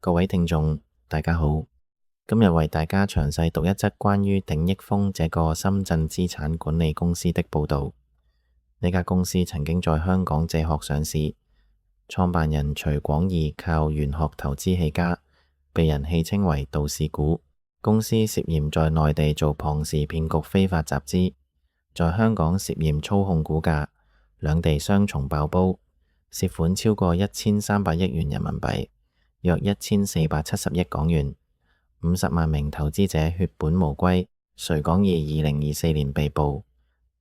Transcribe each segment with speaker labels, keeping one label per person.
Speaker 1: 各位聽眾，大家好。今日為大家詳細讀一則關於鼎益豐這個深圳資產管理公司的報道。呢家公司曾經在香港借殼上市，創辦人徐廣義靠玄學投資起家，被人戲稱為道士股。公司涉嫌在內地做龐氏騙局非法集資，在香港涉嫌操控股價，兩地雙重爆煲，涉款超過1300億元人民幣，約1470億港元，50萬名投資者血本無歸。徐廣義2024年被捕，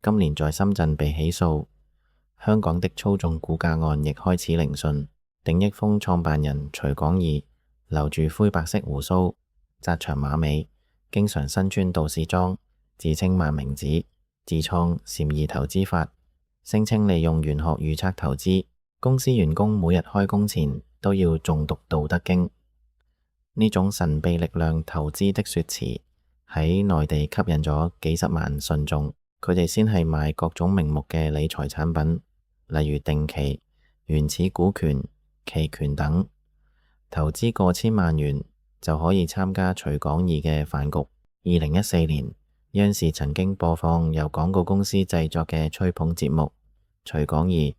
Speaker 1: 今年在深圳被起訴。香港的操縱股價案亦開始聆訊。鼎益豐創辦人徐廣義留住灰白色鬍鬚，紮長馬尾，經常身穿道士裝，自稱萬明子，自創禪意投資法，聲稱利用玄學預測投資。公司員工每日開工前都要誦讀道德經。呢種神秘力量投資的說辭喺內地吸引咗幾十萬信眾，佢哋先係賣各種名目嘅理財產品，例如定期、原始股權、期權等，投資過千萬元就可以參加徐廣義嘅飯局。2014年，央視曾經播放由廣告公司製作嘅吹捧節目，徐廣義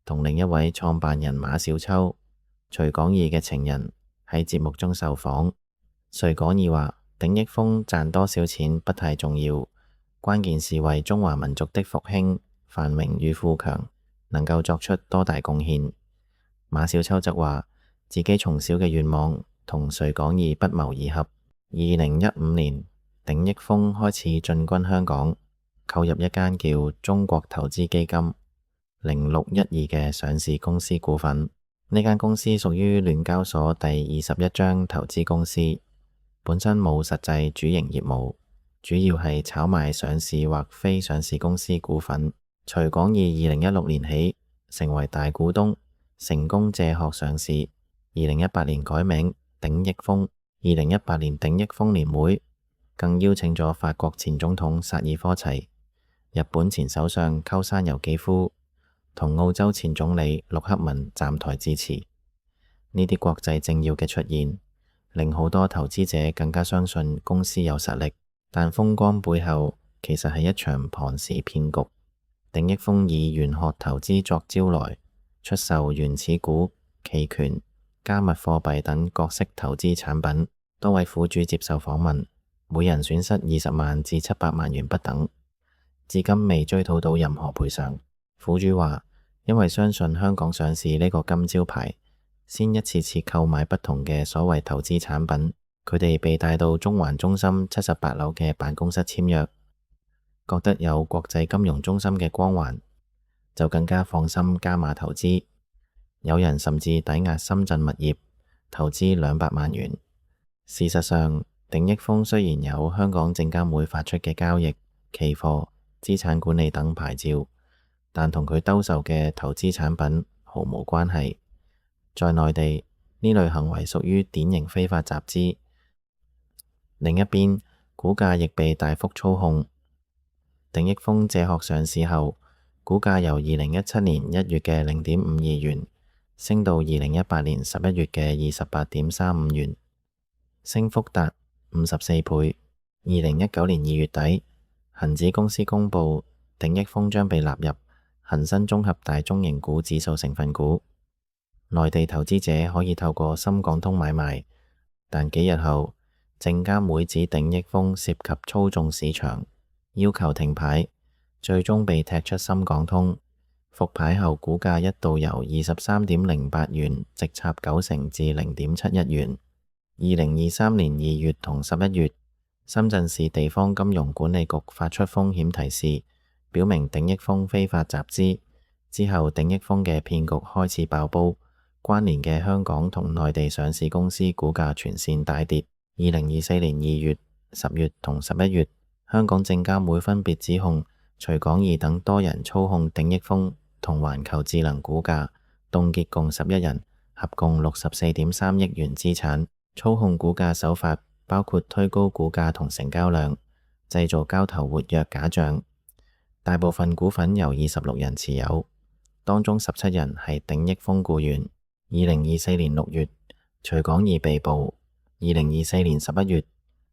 Speaker 1: 同另一位創辦人馬小秋，徐廣義嘅情人，喺節目中受訪。徐廣義話：鼎益豐賺多少錢不太重要，關鍵是為中華民族的復興、繁榮與富強能夠作出多大貢獻。馬小秋則話自己從小嘅願望同徐廣義不謀而合。2015年，鼎益豐開始進軍香港，購入一間叫中國投資基金0612嘅上市公司股份。呢間公司屬於聯交所第21章投資公司，本身冇實際主營業務，主要係炒賣上市或非上市公司股份。徐廣義2016年起成為大股東，成功借殼上市。2018年改名鼎益豐。2018年鼎益豐年會更邀請咗法國前總統薩爾科齊、日本前首相鳩山由紀夫同澳洲前總理陸克文站台致辭。呢啲國際政要嘅出現，令好多投資者更加相信公司有實力。但風光背後其實係一場龐氏騙局。鼎益豐以玄學投資作招來，出售原始股、期權、加密貨幣等各式投資產品。多位苦主接受訪問，每人損失20萬至700萬元不等，至今未追討到任何賠償。苦主話，因為相信香港上市呢個金招牌，先一次次購買不同嘅所謂投資產品。佢哋被帶到中環中心78樓嘅辦公室簽約，覺得有國際金融中心嘅光環，就更加放心加碼投資。有人甚至抵押深圳物業，投資200萬元。事實上，鼎益豐雖然有香港證監會發出嘅交易、期貨、資產管理等牌照，但同佢兜售嘅投資產品毫無關係。在內地，呢類行為屬於典型非法集資。另一邊，股價亦被大幅操控。鼎益豐借殼上市後，股價由2017年1月嘅0.52元升到2018年11月嘅28.35元，升幅達54倍。2019年2月底，恒指公司公佈鼎益豐將被納入恒生綜合大中型股指數成分股，內地投資者可以透過深港通買賣，但幾日後，證監會指鼎益豐涉及操縱市場，要求停牌，最終被踢出深港通。復牌後，股價一度由23.08元直插9成至0.71元。2023年2月同11月，深圳市地方金融管理局發出風險提示，表明鼎益豐非法集資。之後，鼎益豐嘅騙局開始爆煲，關聯嘅香港同內地上市公司股價全線大跌。2024年2月、10月同11月，香港證監會分別指控徐廣義等多人操控鼎益豐同環球智能股價，凍結共11人，合共64.3億元資產。操控股價手法包括推高股價同成交量，製造交投活躍假象。大部分股份由26人持有，當中17人係鼎益豐僱員。2024年6月，徐廣義被捕。2024年11月，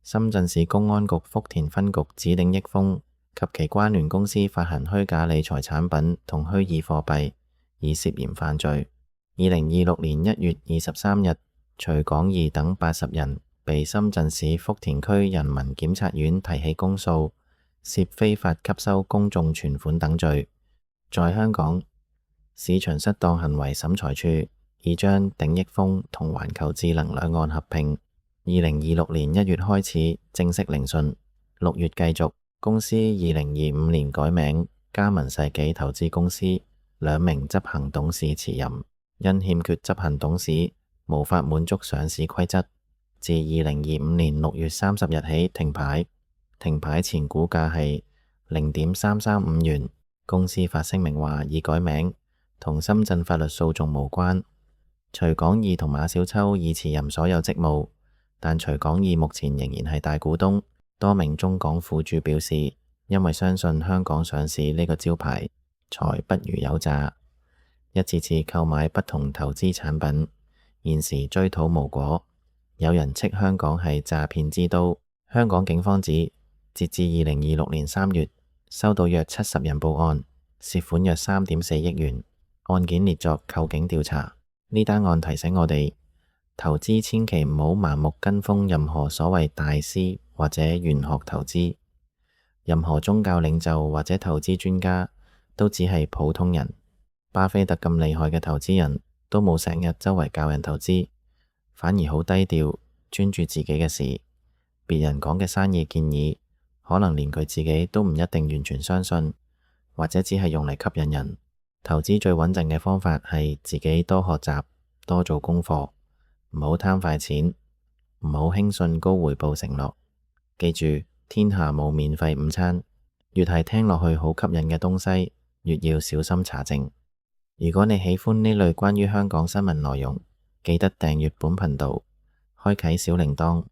Speaker 1: 深圳市公安局福田分局指定益豐及其關聯公司發行虛假理財產品同虛擬貨幣，以涉嫌犯罪。2026年1月23日，徐廣義等80人被深圳市福田區人民檢察院提起公訴，涉非法吸收公眾存款等罪。在香港，市場失當行為審裁處已將鼎益豐同環球智能兩案合併。2026年1月開始正式聆訊，6月繼續。公司2025年改名加盟世紀投資公司，2名執行董事辭任，因欠缺執行董事，無法滿足上市規則，自2025年6月30日起停牌。停牌前股價係0.335元。公司發聲明話已改名，同深圳法律訴訟無關。徐廣義同馬小秋已辭任所有職務，但徐廣義目前仍然係大股東。多名中港苦主表示，因為相信香港上市呢個招牌，才不如有詐，一次次購買不同投資產品，現時追討無果。有人斥香港係詐騙之都。香港警方指，截至2026年3月，收到約70人報案，涉款約3.4億元，案件列作扣警調查。呢單案提醒我哋，投資千祈唔好盲目跟風任何所謂大師或者玄學投資，任何宗教領袖或者投資專家都只係普通人。巴菲特咁厲害嘅投資人都冇成日周圍教人投資，反而好低調，專注自己嘅事。別人講嘅生意建議，可能連佢自己都唔一定完全相信，或者只係用嚟吸引人。投資最穩陣嘅方法係自己多學習，多做功課，唔好貪快錢，唔好輕信高回報承諾。記住，天下冇免費午餐，越係聽落去好吸引嘅東西，越要小心查證。如果你喜歡呢類關於香港新聞內容，記得訂閱本頻道，開啟小鈴鐺，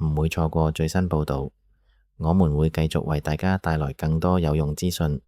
Speaker 1: 唔會錯過最新報道。我們會繼續為大家帶來更多有用資訊。